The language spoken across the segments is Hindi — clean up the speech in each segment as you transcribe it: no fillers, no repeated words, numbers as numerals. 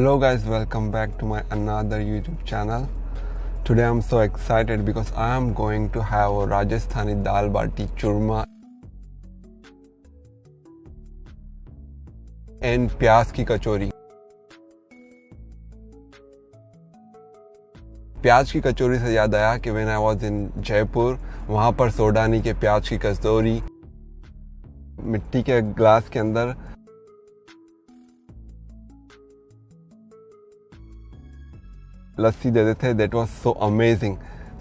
Hello guys, welcome back to my another YouTube channel. Today I'm so excited because I am going to have a Rajasthani dal bati churma and प्याज की कचौरी. प्याज की कचौरी से याद आया कि when I was in Jaipur, वहाँ पर सोडानी के प्याज की कचौरी मिट्टी के ग्लास के अंदर लस्सी देते थे. That was so amazing.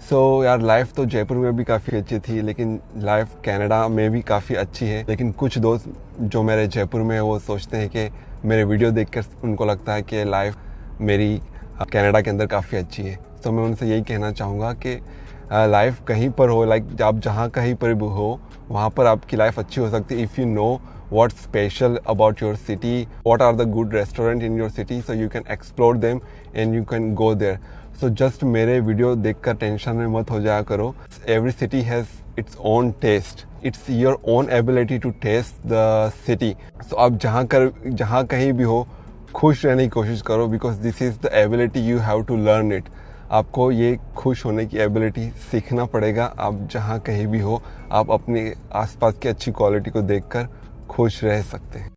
So यार लाइफ तो जयपुर में भी काफ़ी अच्छी थी, लेकिन लाइफ कनाडा में भी काफ़ी अच्छी है. लेकिन कुछ दोस्त जो मेरे जयपुर में है वो सोचते हैं कि मेरे वीडियो देखकर उनको लगता है कि लाइफ मेरी कनाडा के अंदर काफ़ी अच्छी है. तो मैं उनसे यही कहना चाहूँगा कि लाइफ कहीं पर हो, लाइक आप जहाँ कहीं पर भी हो वहाँ पर आपकी लाइफ अच्छी हो सकती है. If you know what's special about your city, what are the good restaurant in your city, so you can explore them and you can go there. So just मेरे वीडियो देखकर टेंशन में मत हो जाया करो. Every city has its own taste. It's your own ability to taste the city. So आप जहाँ कहीं भी हो खुश रहने की कोशिश करो, because this is the ability you have to learn it. आपको ये खुश होने की एबिलिटी सीखना पड़ेगा. आप जहाँ कहीं भी हो आप अपने आसपास की अच्छी क्वालिटी को देखकर खुश रह सकते हैं.